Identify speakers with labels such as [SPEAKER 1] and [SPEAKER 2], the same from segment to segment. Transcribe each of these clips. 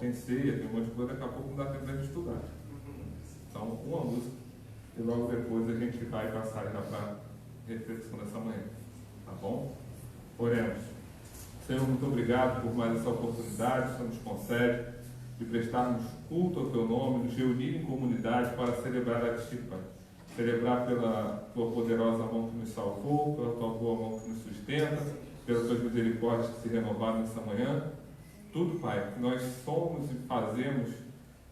[SPEAKER 1] Tem ceia, tem um monte de coisa, daqui a pouco não dá tempo de estudar. Então, uma música, e logo depois a gente vai passar já para a reflexão dessa manhã. Tá bom? Oremos. Senhor, muito obrigado por mais essa oportunidade que o Senhor nos concede de prestarmos culto ao Teu nome, nos reunir em comunidade para celebrar a Ti, Pai. Celebrar pela Tua poderosa mão que nos salvou, pela Tua boa mão que nos sustenta, pelas Tuas misericórdias que se renovaram nessa manhã. Tudo, Pai, que nós somos e fazemos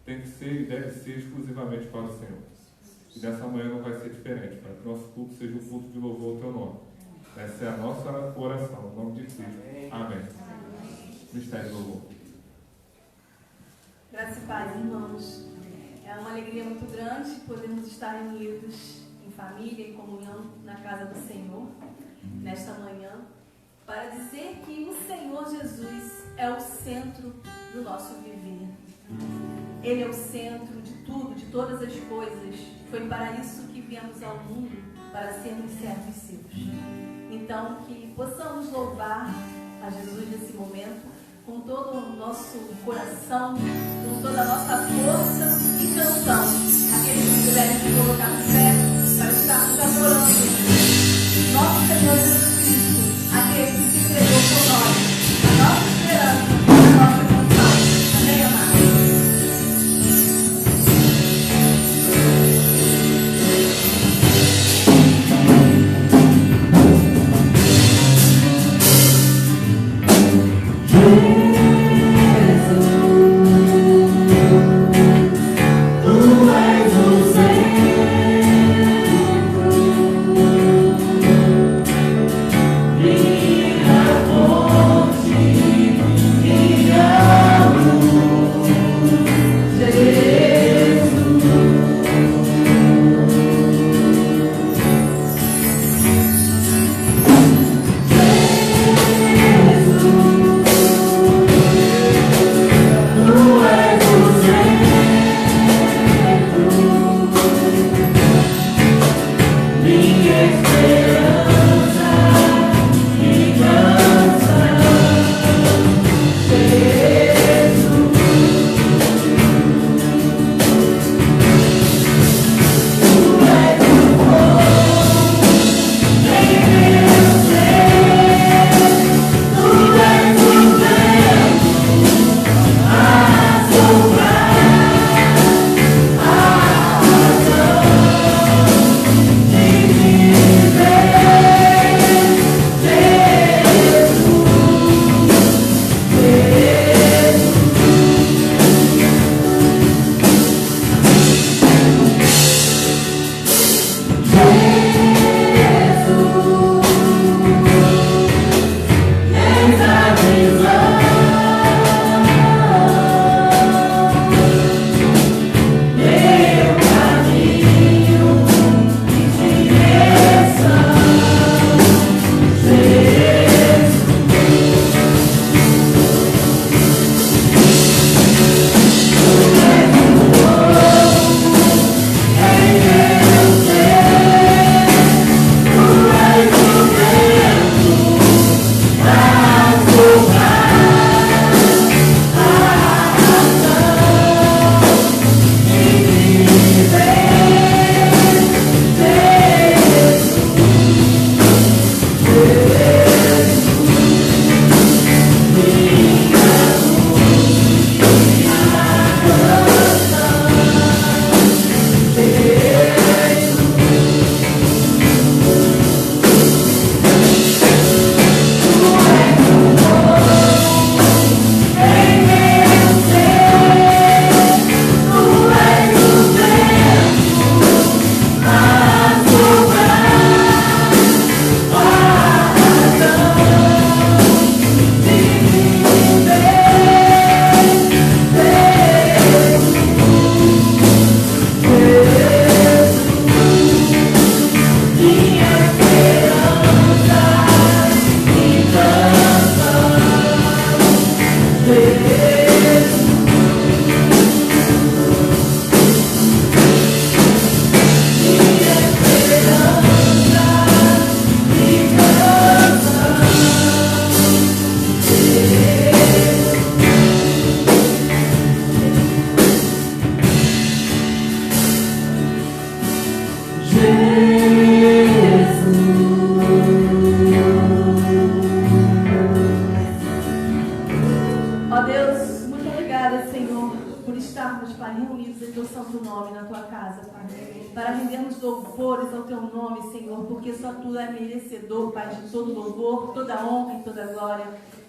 [SPEAKER 1] tem que ser e deve ser exclusivamente para o Senhor. E nessa manhã não vai ser diferente, Pai. Que o nosso culto seja um culto de louvor ao Teu nome. Essa é a nossa oração, em nome de Cristo. Amém. Mistério do louvor.
[SPEAKER 2] Graça e paz, irmãos. É uma alegria muito grande podermos estar reunidos em família, em comunhão na casa do Senhor, nesta manhã, para dizer que o Senhor Jesus é o centro do nosso viver. Ele é o centro de tudo, de todas as coisas. Foi para isso que viemos ao mundo, para sermos servos seus. Então, que possamos louvar a Jesus nesse momento, com todo o nosso coração, com toda a nossa força e canção. Aqueles que puderem se colocar no pé, para estarmos adorando nosso Senhor Jesus Cristo, aquele que se entregou por nós, a nossa esperança, a nossa canção. Amém, amados?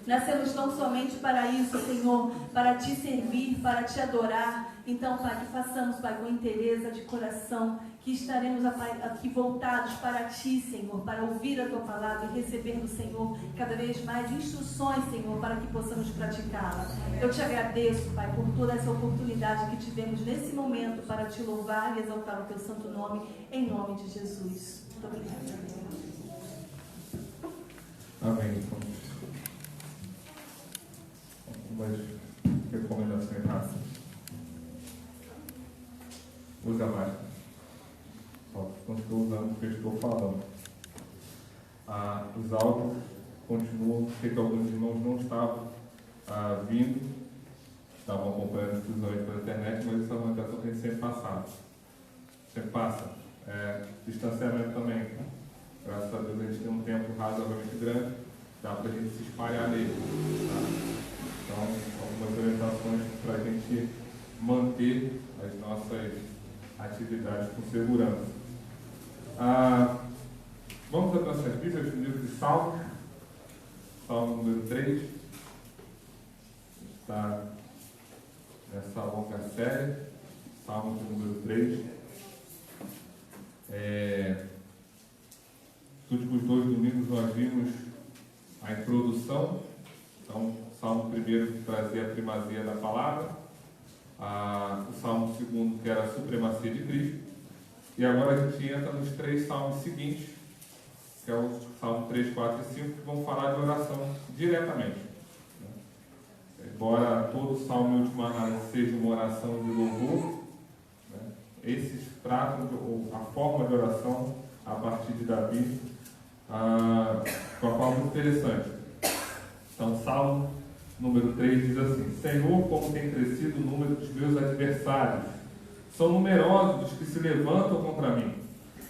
[SPEAKER 2] Nascemos tão somente para isso, Senhor, para Te servir, para Te adorar. Então, Pai, que façamos, Pai, com inteireza de coração, que estaremos aqui voltados para Ti, Senhor, para ouvir a Tua palavra e receber do Senhor cada vez mais instruções, Senhor, para que possamos praticá-la. Eu Te agradeço, Pai, por toda essa oportunidade que tivemos nesse momento para Te louvar e exaltar o Teu santo nome, em nome de Jesus. Muito obrigada.
[SPEAKER 1] Amém. Algumas recomendações rápidas. Usa máscara. Só não estou usando o que eu estou falando. Os áudios continuam, sei que alguns irmãos não estavam vindo, estavam acompanhando as prisões pela internet, mas isso é uma orientação que a gente sempre passava. Sempre passa. Distanciamento também. Graças a Deus a gente tem um tempo razoavelmente grande, dá para a gente se espalhar nele. Tá? Então, algumas orientações para a gente manter as nossas atividades com segurança. Vamos às nossas Bíblias, no livro de Salmos, Salmo número 3. Está nessa longa série, Salmo número 3. Nos últimos 2 domingos nós vimos a introdução. Então, o Salmo primeiro que trazia a primazia da palavra, o Salmo segundo que era a supremacia de Cristo, e agora a gente entra nos 3 salmos seguintes, que é o Salmo 3, 4 e 5, que vão falar de oração diretamente. Embora todo salmo, em última análise, seja uma oração de louvor, esses tratam a forma de oração a partir de Davi, de uma forma muito interessante. Então, Salmo número 3 diz assim: Senhor, como tem crescido o número dos meus adversários, são numerosos os que se levantam contra mim,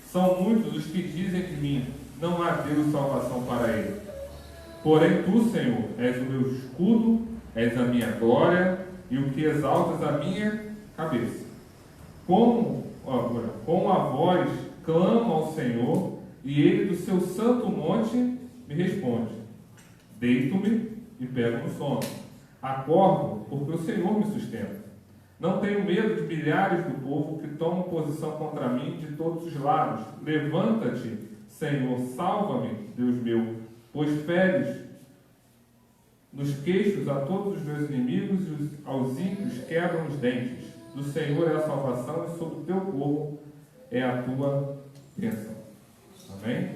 [SPEAKER 1] são muitos os que dizem de mim, não há Deus salvação para ele. Porém tu, Senhor, és o meu escudo, és a minha glória e o que exaltas a minha cabeça. Com a voz clamo ao Senhor, e ele do seu santo monte me responde. Deito-me e pego no sono. Acordo, porque o Senhor me sustenta. Não tenho medo de milhares do povo que tomam posição contra mim de todos os lados. Levanta-te, Senhor, salva-me, Deus meu, pois feres nos queixos a todos os meus inimigos e aos ímpios quebram os dentes. Do Senhor é a salvação e sobre o teu povo é a tua bênção. Amém?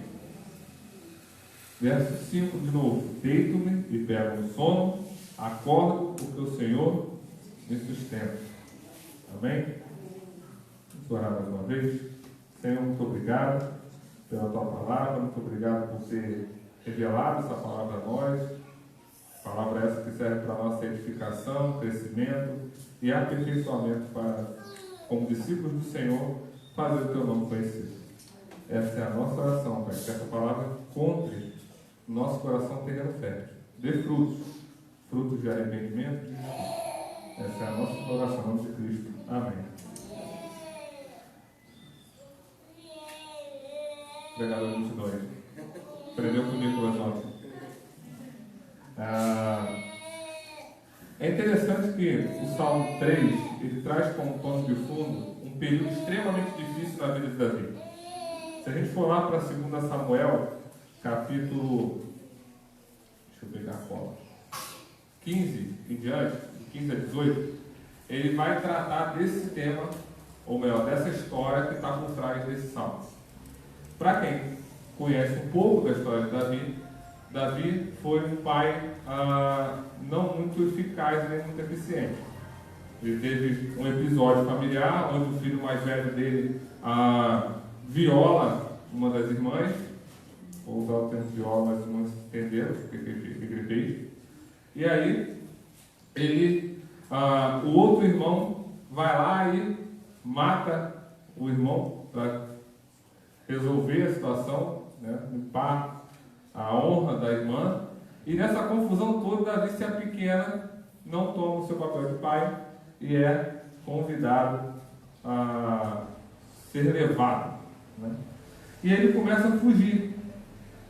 [SPEAKER 1] Verso 5 de novo. Deito-me e pego no sono, acordo porque o Senhor me sustenta. Amém? Vamos orar mais uma vez. Senhor, muito obrigado pela tua palavra, muito obrigado por ter revelado essa palavra a nós. Palavra essa que serve para a nossa edificação, crescimento e aperfeiçoamento para, como discípulos do Senhor, fazer o teu nome conhecido. Essa é a nossa oração, Pai, que essa palavra encontre no nosso coração terreno fértil. Dê frutos, frutos de arrependimento e de justiça. Essa é a nossa oração, em nome de Cristo. Amém. Pregador 22. Aprendeu comigo pelas notas. É interessante que o Salmo 3 ele traz como pano de fundo um período extremamente difícil na vida de Davi. Se a gente for lá para 2 Samuel, capítulo, deixa eu pegar a cola, 15 em diante, 15 a 18, ele vai tratar desse tema, ou melhor, dessa história que está por trás desse salmo. Para quem conhece um pouco da história de Davi, Davi foi um pai não muito eficaz nem muito eficiente. Ele teve um episódio familiar onde o filho mais velho dele viola uma das irmãs. Vou usar o termo viola, mas não entenderam o que ele fez. E aí, o outro irmão vai lá e mata o irmão para resolver a situação, limpar a honra da irmã. E nessa confusão toda, Davi se apequena, não toma o seu papel de pai e é convidado a ser levado. E ele começa a fugir.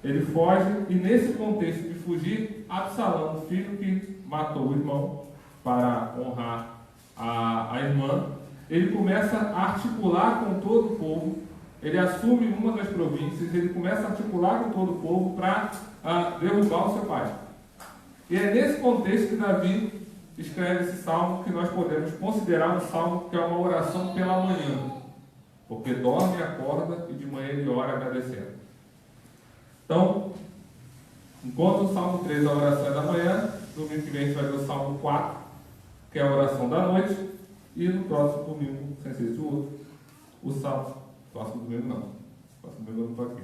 [SPEAKER 1] Ele foge e nesse contexto de fugir, Absalão, o filho que matou o irmão para honrar a irmã, ele começa a articular com todo o povo, ele assume uma das províncias, ele começa a articular com todo o povo para derrubar o seu pai. E é nesse contexto que Davi escreve esse salmo, que nós podemos considerar um salmo que é uma oração pela manhã, porque dorme e acorda e de manhã ele ora agradecendo. Então, enquanto o salmo 3 é a oração da manhã, domingo que vem a gente vai ver o salmo 4, que é a oração da noite, e no próximo domingo, sem ser esse outro, o salmo. Próximo domingo não. Próximo domingo eu não estou aqui.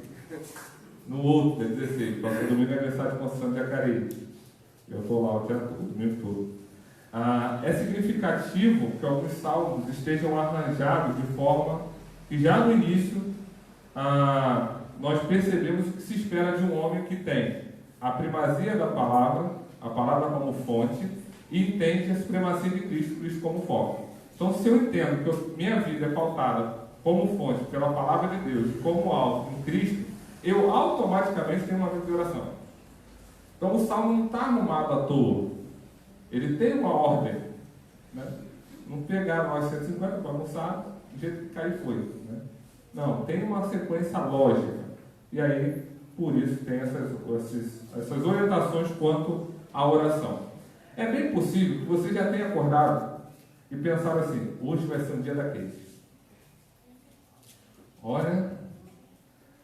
[SPEAKER 1] No outro, dia 16. Próximo domingo é aniversário de Conceição de Jacareí. Eu estou lá o domingo todo. É significativo que alguns salmos estejam arranjados de forma que já no início nós percebemos o que se espera de um homem que tem a primazia da palavra, a palavra como fonte, e entende a supremacia de Cristo, Cristo como foco. Então, se eu entendo que minha vida é pautada como fonte pela palavra de Deus, como alvo em Cristo, eu automaticamente tenho uma vida de oração. Então, o salmo não está arrumado à toa. Ele tem uma ordem. Né? Não pegaram nós 150, bagunçaram, do jeito que caiu foi. Né? Não, tem uma sequência lógica. E aí, por isso, tem essas orientações quanto à oração. É bem possível que você já tenha acordado e pensado assim: hoje vai ser um dia daqueles. Olha,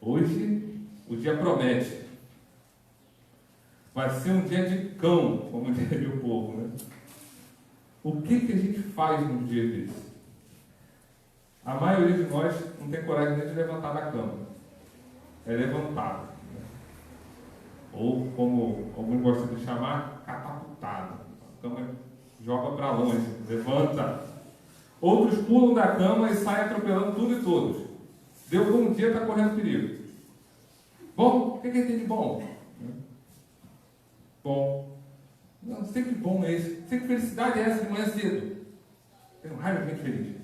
[SPEAKER 1] hoje o dia promete. Vai ser um dia de cão, como diria o povo, né? O que a gente faz num dia desse? A maioria de nós não tem coragem nem de levantar da cama. É levantado. Né? Ou, como alguns gostam de chamar, catapultado. A cama joga para longe, levanta. Outros pulam da cama e saem atropelando tudo e todos. Deu bom dia, está correndo perigo. Bom, o que tem de bom? Bom. Não sei que bom é esse. Sei que felicidade é essa de manhã cedo. Tenho raiva de gente feliz.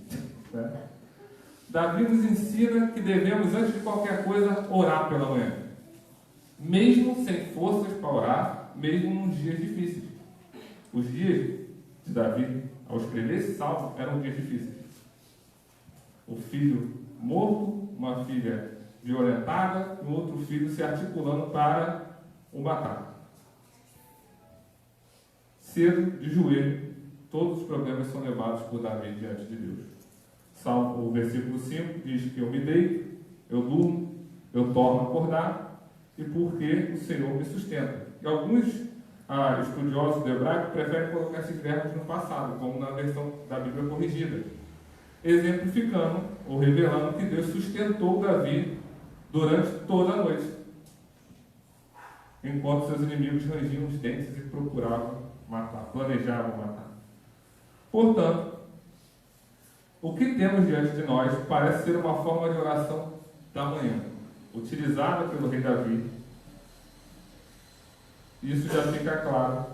[SPEAKER 1] Né? Davi nos ensina que devemos, antes de qualquer coisa, orar pela manhã. Mesmo sem forças para orar, mesmo nos dias difíceis. Os dias de Davi, ao escrever esse salmo, eram dias difíceis. O filho morto, uma filha violentada, e um outro filho se articulando para o matar. Cedo, de joelho, todos os problemas são levados por Davi diante de Deus. O versículo 5 diz que eu me deito, eu durmo, eu torno a acordar, e porque o Senhor me sustenta. E alguns estudiosos do hebraico preferem colocar esses verbos no passado, como na versão da Bíblia corrigida, exemplificando ou revelando que Deus sustentou Davi durante toda a noite, enquanto seus inimigos rangiam os dentes e procuravam matar, planejavam matar. Portanto, o que temos diante de nós parece ser uma forma de oração da manhã, utilizada pelo rei Davi. Isso já fica claro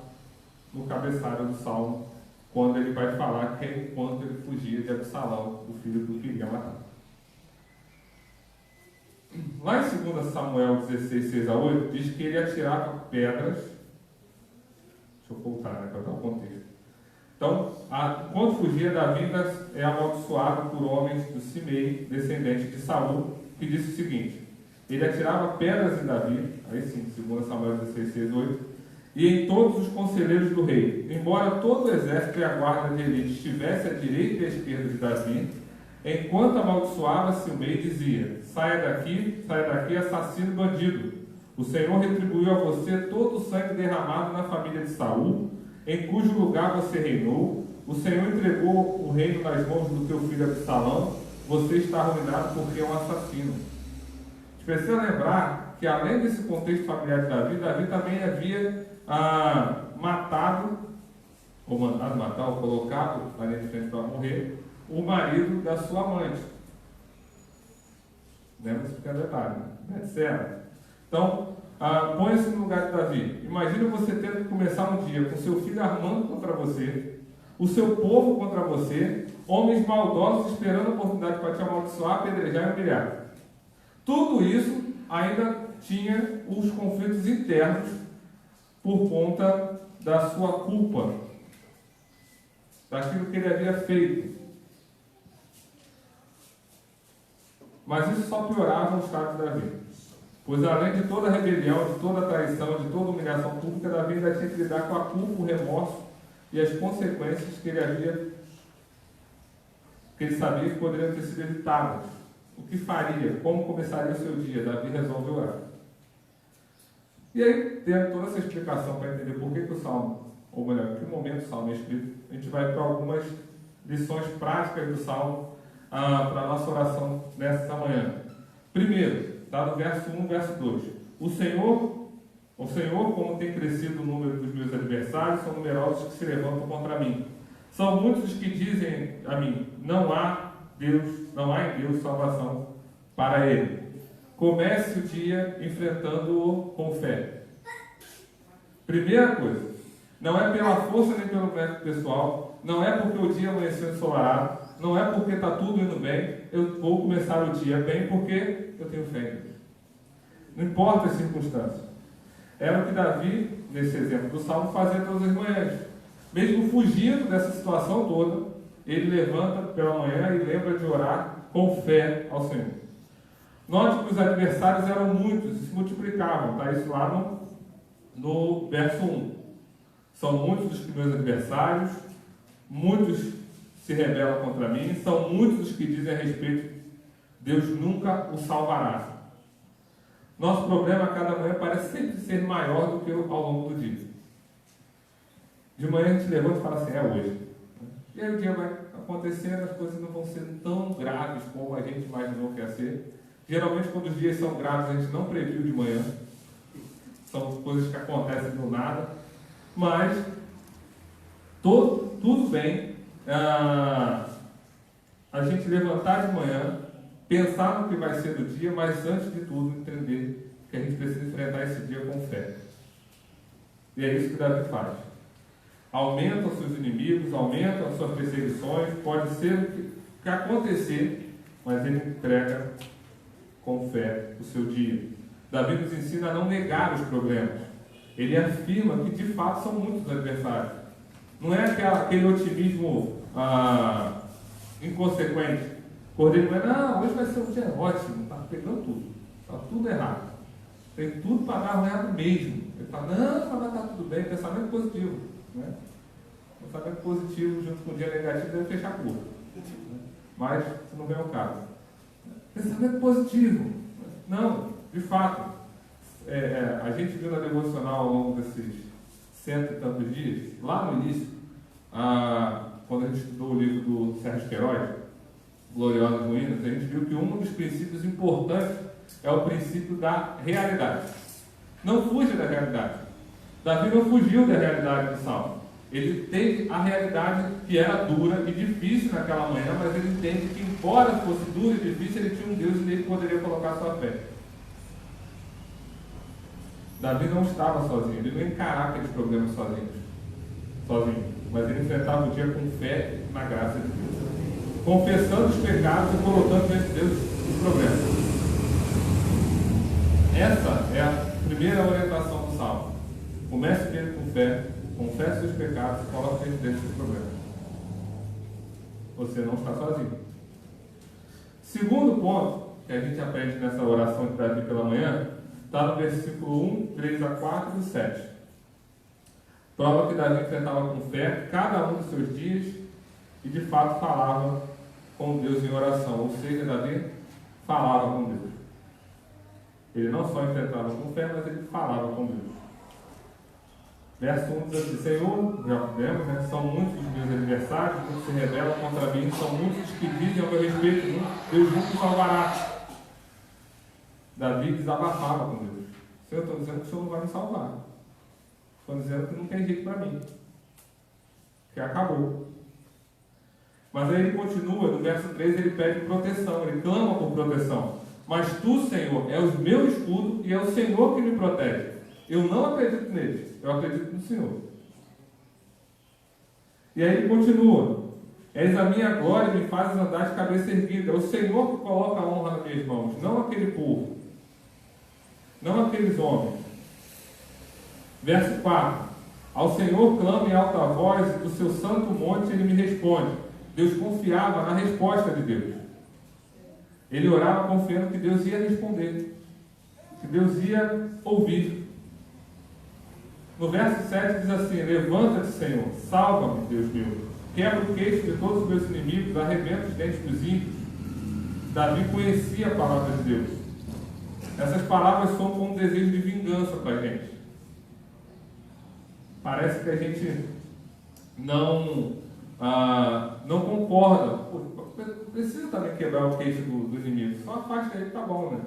[SPEAKER 1] no cabeçalho do Salmo, quando ele vai falar que é enquanto ele fugia de Absalão, o filho do que queria matar. Lá em 2 Samuel 16, 6 a 8, diz que ele atirava pedras. Deixa eu voltar, né, para dar o contexto. Então, quando fugia, Davi é amaldiçoado por homens do Simei, descendente de Saul, que disse o seguinte: ele atirava pedras em Davi, aí sim, 2 Samuel 16, 6, 8, e em todos os conselheiros do rei. Embora todo o exército e a guarda de elite estivesse à direita e à esquerda de Davi, enquanto amaldiçoava Simei, dizia: saia daqui, assassino e bandido. O Senhor retribuiu a você todo o sangue derramado na família de Saul, em cujo lugar você reinou. O Senhor entregou o reino nas mãos do teu filho Absalão. Você está arruinado porque é um assassino. A gente precisa lembrar que, além desse contexto familiar de Davi, Davi também havia matado, ou mandado matar, ou colocado na linha de frente para morrer, o marido da sua amante. Lembra esse pequeno detalhe, né? Betseba. Então, põe-se no lugar de Davi. Imagina você tendo que começar um dia com seu filho armando contra você, o seu povo contra você, homens maldosos esperando a oportunidade para te amaldiçoar, apedrejar e humilhar. Tudo isso ainda tinha os conflitos internos por conta da sua culpa, daquilo que ele havia feito. Mas isso só piorava o estado de Davi. Pois além de toda a rebelião, de toda a traição, de toda a humilhação pública, Davi ainda tinha que lidar com a culpa, o remorso e as consequências que ele sabia que poderiam ter sido evitadas. O que faria? Como começaria o seu dia? Davi resolve orar. E aí, tendo toda essa explicação para entender por que o Salmo, ou melhor, em que momento o Salmo é escrito, a gente vai para algumas lições práticas do Salmo para a nossa oração nesta manhã. Primeiro, está no verso 1, verso 2. O Senhor, como tem crescido o número dos meus adversários, são numerosos que se levantam contra mim. São muitos os que dizem a mim, não há em Deus salvação para ele. Comece o dia enfrentando-o com fé. Primeira coisa, não é pela força nem pelo mérito pessoal, não é porque o dia amanheceu ensolarado, não é porque está tudo indo bem, eu vou começar o dia bem porque eu tenho fé em Deus. Não importa as circunstâncias. Era o que Davi, nesse exemplo do Salmo, fazia todas as manhãs. Mesmo fugindo dessa situação toda, ele levanta pela manhã e lembra de orar com fé ao Senhor. Note que os adversários eram muitos e se multiplicavam. Está isso lá no verso 1. São muitos os meus adversários, muitos se rebelam contra mim, são muitos os que dizem a respeito, Deus nunca o salvará. Nosso problema a cada manhã parece sempre ser maior do que ao longo do dia. De manhã a gente levanta e fala assim, é hoje. E aí o dia vai acontecendo, as coisas não vão ser tão graves como a gente imaginou que ia ser. Geralmente quando os dias são graves a gente não previu de manhã. São coisas que acontecem do nada. Mas tudo bem a gente levantar de manhã, pensar no que vai ser do dia, mas antes de tudo entender que a gente precisa enfrentar esse dia com fé. E é isso que Davi faz. Aumenta os seus inimigos, aumenta as suas perseguições, pode ser o que acontecer, mas ele entrega com fé o seu dia. Davi nos ensina a não negar os problemas. Ele afirma que de fato são muitos adversários. Não é aquele otimismo inconsequente. Cordeiro não é, não, hoje vai ser um dia ótimo, está pegando tudo, está tudo errado. Tem tudo para dar errado mesmo. Ele fala, não, vai estar tudo bem, pensamento positivo. Né? Pensamento positivo junto com o dia negativo deve fechar a curva. Mas isso não vem ao caso. Pensamento positivo. Não, de fato. A gente viu na devocional ao longo desses 100 e tantos dias, lá no início, quando a gente estudou o livro do Sérgio Queiroz, Gloriosas Ruínas, a gente viu que um dos princípios importantes é o princípio da realidade. Não fuja da realidade. Davi não fugiu da realidade do Salmo. Ele teve a realidade que era dura e difícil naquela manhã, mas ele entende que, embora fosse dura e difícil, ele tinha um Deus e nele poderia colocar sua fé. Davi não estava sozinho, ele não encarava aqueles problemas sozinho, mas ele enfrentava o dia com fé na graça de Deus, confessando os pecados e colocando diante de Deus os problemas. Essa é a primeira orientação do Salmo. Comece primeiro com fé, confesse seus pecados e coloque diante de Deus os problemas. Você não está sozinho. Segundo ponto que a gente aprende nessa oração de Davi pela manhã, está no versículo 1, 3 a 4 e 7. Prova que Davi enfrentava com fé cada um dos seus dias e de fato falava com Deus em oração. Ou seja, Davi falava com Deus. Ele não só enfrentava com fé, mas ele falava com Deus. Verso 1 diz assim, Senhor, já vemos, né? São muitos os meus adversários, muitos se rebelam contra mim, são muitos os que dizem ao meu respeito, Deus nunca salvará. Davi desabafava com Deus. Senhor, eu estou dizendo que o Senhor não vai me salvar. Estou dizendo que não tem jeito para mim. Que acabou. Mas aí ele continua, no verso 3 ele pede proteção, ele clama por proteção. Mas tu, Senhor, és o meu escudo e é o Senhor que me protege. Eu não acredito nele, eu acredito no Senhor. E aí ele continua. És a minha glória e me fazes andar de cabeça erguida. É o Senhor que coloca a honra nas minhas mãos, não aquele povo. Não aqueles homens. Verso 4. Ao Senhor clamo em alta voz, e do seu santo monte ele me responde. Deus confiava na resposta de Deus. Ele orava confiando que Deus ia responder, que Deus ia ouvir. No verso 7 diz assim: levanta-te, Senhor, salva-me, Deus meu, quebra o queixo de todos os meus inimigos, arrebenta os dentes dos ímpios. Davi conhecia a palavra de Deus. Essas palavras são com um desejo de vingança para a gente. Parece que a gente não concorda. Pô, precisa também quebrar o queixo do inimigo. Só afasta ele, tá bom, né?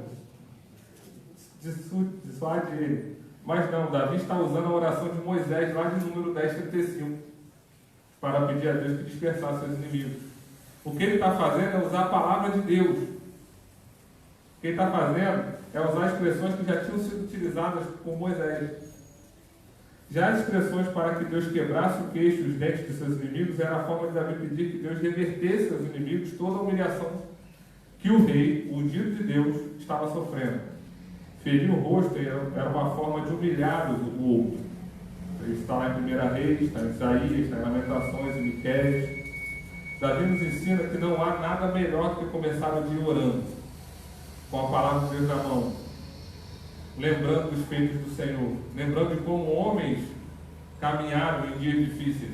[SPEAKER 1] Dissuade ele. Mas não, Davi está usando a oração de Moisés, lá de número 10:35, para pedir a Deus que dispersasse seus inimigos. O que ele está fazendo é usar a palavra de Deus. O que ele está fazendo é usar expressões que já tinham sido utilizadas por Moisés. Já as expressões para que Deus quebrasse o queixo e os dentes de seus inimigos era a forma de Davi pedir que Deus revertesse aos inimigos toda a humilhação que o rei, o ungido de Deus, estava sofrendo. Ferir o rosto era uma forma de humilhar o outro. Isso está lá em 1 Reis, está em Isaías, está em Lamentações, em Miqueias. Davi nos ensina que não há nada melhor que começar o dia orando, com a palavra de Deus na mão, lembrando dos feitos do Senhor, lembrando de como homens caminharam em dias difíceis.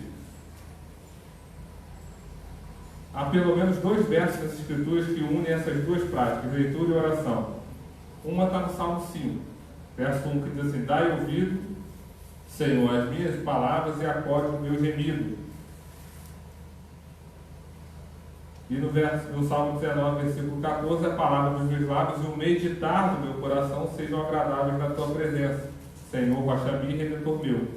[SPEAKER 1] Há pelo menos 2 versos nas Escrituras que unem essas duas práticas, leitura e oração. Uma está no Salmo 5, verso 1, que diz assim: dai ouvido, Senhor, às minhas palavras e acorde o meu gemido. E no Salmo 19, versículo 14, a palavra dos meus lábios e o meditar do meu coração sejam agradáveis na tua presença, Senhor, Baixabi e Redentor meu.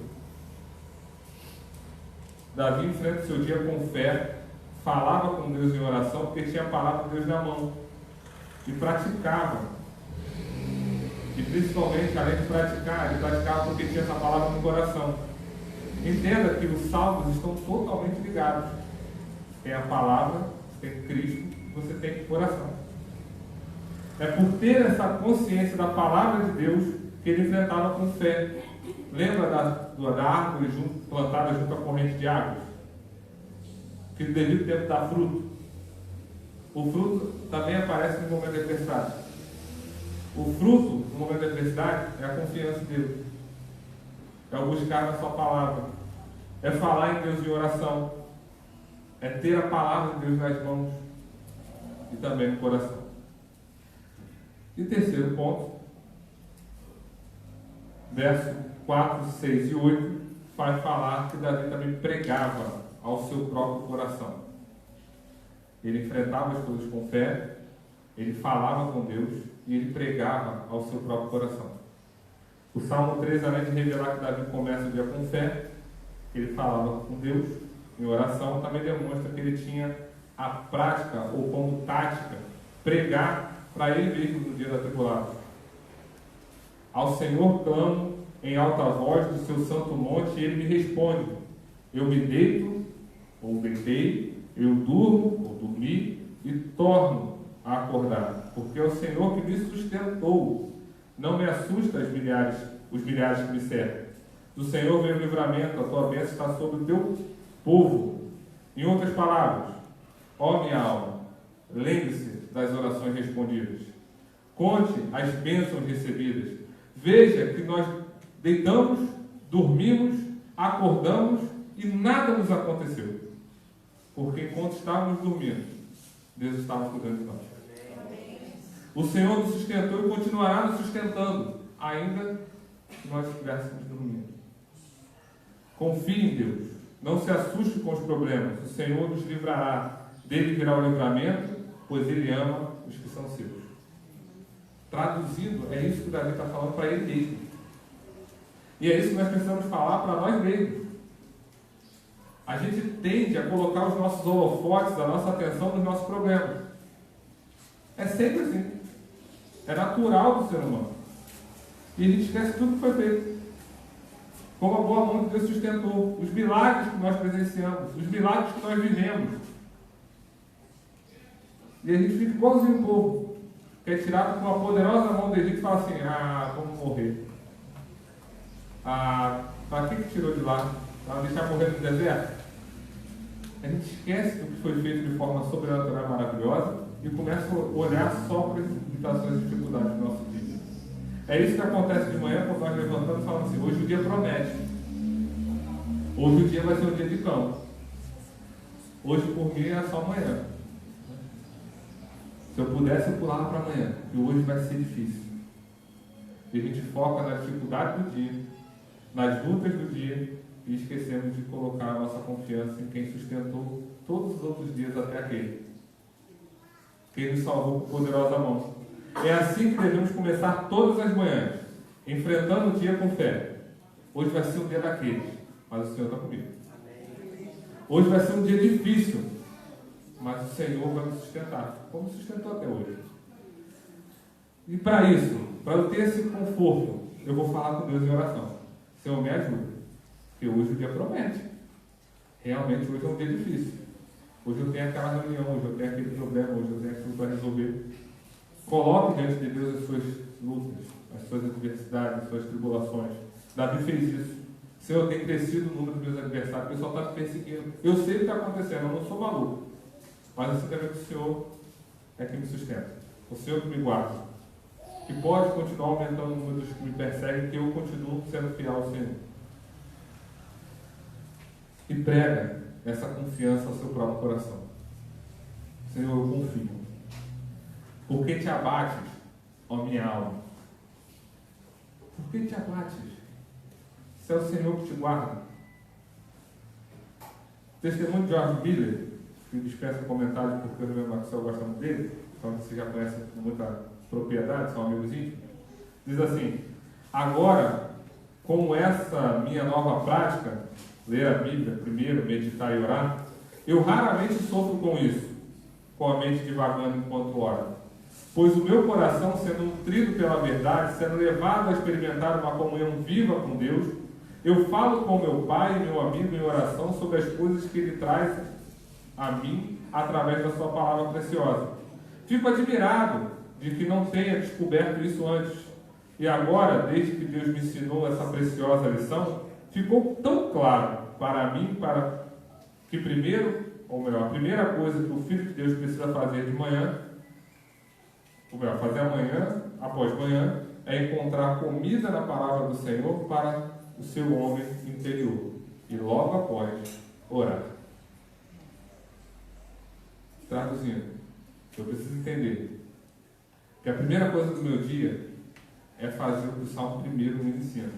[SPEAKER 1] Davi enfrenta o seu dia com fé, falava com Deus em oração, porque tinha a palavra de Deus na mão, e praticava. E principalmente, além de praticar, ele praticava porque tinha essa palavra no coração. Entenda que os salmos estão totalmente ligados. Tem a palavra, tem Cristo, você tem o coração. É por ter essa consciência da palavra de Deus que ele enfrentava com fé. Lembra da árvore plantada junto à corrente de águas? Que devido tempo dá fruto. O fruto também aparece no momento da adversidade. O fruto, no momento da adversidade, é a confiança em Deus. É o buscar na sua palavra. É falar em Deus em oração. É ter a palavra de Deus nas mãos e também no coração. E terceiro ponto, verso 4, 6 e 8, vai falar que Davi também pregava ao seu próprio coração. Ele enfrentava as coisas com fé, ele falava com Deus e ele pregava ao seu próprio coração. O Salmo 13, além de revelar que Davi começa o dia com fé, ele falava com Deus em oração, também demonstra que ele tinha a prática, ou como tática, pregar para ele mesmo no dia da tribulação. Ao Senhor clamo em alta voz do seu santo monte, e ele me responde. Eu me deito, ou deitei, eu durmo, ou dormi, e torno a acordar, porque é o Senhor que me sustentou. Não me assusta os milhares que me cercam. Do Senhor vem o livramento, a tua bênção está sobre o teu povo. Em outras palavras, ó minha alma, lembre-se das orações respondidas. Conte as bênçãos recebidas. Veja que nós deitamos, dormimos, acordamos e nada nos aconteceu. Porque enquanto estávamos dormindo, Deus estava cuidando de nós. O Senhor nos sustentou e continuará nos sustentando, ainda que nós estivéssemos dormindo. Confie em Deus. Não se assuste com os problemas. O Senhor nos livrará. Dele virá o livramento, pois Ele ama os que são seus. Traduzindo, é isso que Davi está falando para ele mesmo. E é isso que nós precisamos falar para nós mesmos. A gente tende a colocar os nossos holofotes, a nossa atenção nos nossos problemas. É sempre assim. É natural do ser humano. E a gente esquece tudo que foi feito. Como a boa mão de Deus sustentou. Os milagres que nós presenciamos. Os milagres que nós vivemos. E a gente fica igualzinho o povo. Que é tirado com uma poderosa mão do Egito e fala assim: vamos morrer. Para que tirou de lá? Para deixar morrer no deserto? A gente esquece do que foi feito de forma sobrenatural e maravilhosa e começa a olhar só para as limitações e dificuldades do nosso dia. É isso que acontece de manhã, quando nós levantamos e falamos assim: hoje o dia promete. Hoje o dia vai ser um dia de campo. Hoje por mim é só amanhã. Se eu pudesse, eu pulava para amanhã, que hoje vai ser difícil. E a gente foca na dificuldade do dia, nas lutas do dia, e esquecemos de colocar a nossa confiança em quem sustentou todos os outros dias até aquele. Quem nos salvou com poderosa mão. É assim que devemos começar todas as manhãs, enfrentando o dia com fé. Hoje vai ser um dia daqueles, mas o Senhor está comigo. Hoje vai ser um dia difícil, mas o Senhor vai me sustentar, como sustentou até hoje. E para isso, para eu ter esse conforto, eu vou falar com Deus em oração. Senhor, me ajuda, porque hoje o dia promete. Realmente hoje é um dia difícil. Hoje eu tenho aquela reunião, hoje eu tenho aquele problema, hoje eu tenho aquilo para resolver. Coloque diante de Deus as suas lutas, as suas adversidades, as suas tribulações. Davi fez isso. Senhor, tem crescido o número dos meus adversários, o pessoal está me perseguindo. Eu sei o que está acontecendo, eu não sou maluco. Mas eu sei também que o Senhor é que me sustenta. O Senhor que me guarda. Que pode continuar aumentando o número dos que me perseguem, que eu continuo sendo fiel ao Senhor. E prega essa confiança ao seu próprio coração. Senhor, eu confio. Por que te abates, ó minha alma? Por que te abates? Se é o Senhor que te guarda. O testemunho de George Miller, que dispensa comentário porque eu e o Marcelo gostamos dele, então você já conhece com muita propriedade, são amigos íntimos, diz assim: agora, com essa minha nova prática, ler a Bíblia primeiro, meditar e orar, eu raramente sofro com isso, com a mente divagando enquanto oro. Pois o meu coração, sendo nutrido pela verdade, sendo levado a experimentar uma comunhão viva com Deus, eu falo com meu pai e meu amigo em oração sobre as coisas que ele traz a mim através da sua palavra preciosa. Fico admirado de que não tenha descoberto isso antes. E agora, desde que Deus me ensinou essa preciosa lição, ficou tão claro para mim para que primeiro, ou melhor, a primeira coisa que o Filho de Deus precisa fazer de manhã, ou melhor, fazer amanhã, após manhã, é encontrar comida na palavra do Senhor para o seu homem interior. E logo após, orar. Traduzindo, eu preciso entender que a primeira coisa do meu dia é fazer o que o Salmo 1 me ensina.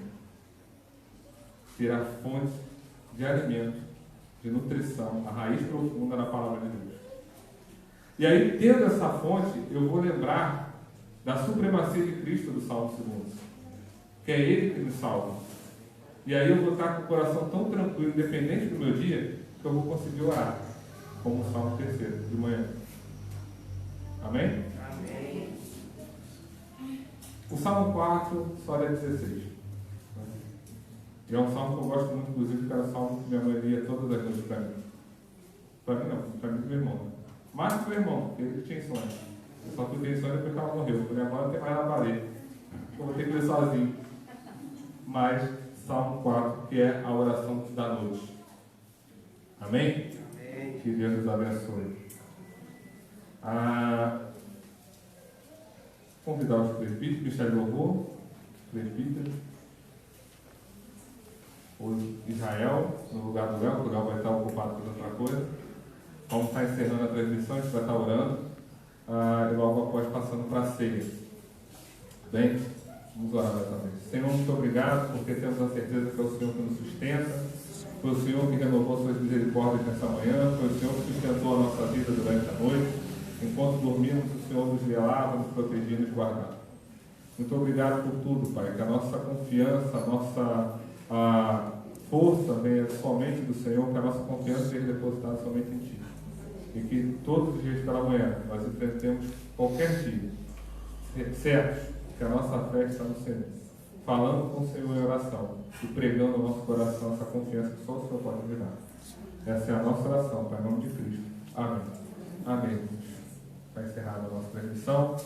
[SPEAKER 1] Ter a fonte de alimento, de nutrição, a raiz profunda na palavra de Deus. E aí, tendo essa fonte, eu vou lembrar da supremacia de Cristo do Salmo 2, que é Ele que nos salva. E aí eu vou estar com o coração tão tranquilo, independente do meu dia, que eu vou conseguir orar, como o Salmo 3 de manhã. Amém?
[SPEAKER 3] Amém.
[SPEAKER 1] O Salmo 4, só é 16. E é um salmo que eu gosto muito, inclusive, porque era o salmo que minha mãe lia todas as noites para mim. Para mim não, para mim e meu irmão. Mais que meu irmão, porque ele tinha insônia. Eu só fui ter insônia porque ela morreu. Eu falei, agora não tem mais nada para ler. Eu vou ter que ler sozinho. Mas, Salmo 4, que é a oração da noite. Amém?
[SPEAKER 3] Amém.
[SPEAKER 1] Que Deus nos abençoe. Convidar os presbíteros, Michel Louvor, presbítero. O Israel, no lugar do Léo, o Léo vai estar ocupado por outra coisa. Vamos estar encerrando a transmissão, a gente vai estar orando. E logo após passando para a ceia. Bem, vamos orar mais uma vez. Senhor, muito obrigado, porque temos a certeza que é o Senhor que nos sustenta. Foi o Senhor que renovou suas misericórdias nessa manhã. Foi o Senhor que sustentou a nossa vida durante a noite. Enquanto dormimos, o Senhor nos velava, nos protegia e nos guardava. Muito obrigado por tudo, Pai. Que a nossa confiança, a nossa força venha somente do Senhor, que a nossa confiança seja depositada somente em Ti. E que todos os dias pela manhã nós enfrentemos qualquer dia, certos que a nossa fé está no Senhor, falando com o Senhor em oração e pregando no nosso coração essa confiança que só o Senhor pode me dar. Essa é a nossa oração, Pai, em nome de Cristo. Amém. Amém. Está encerrada a nossa transmissão.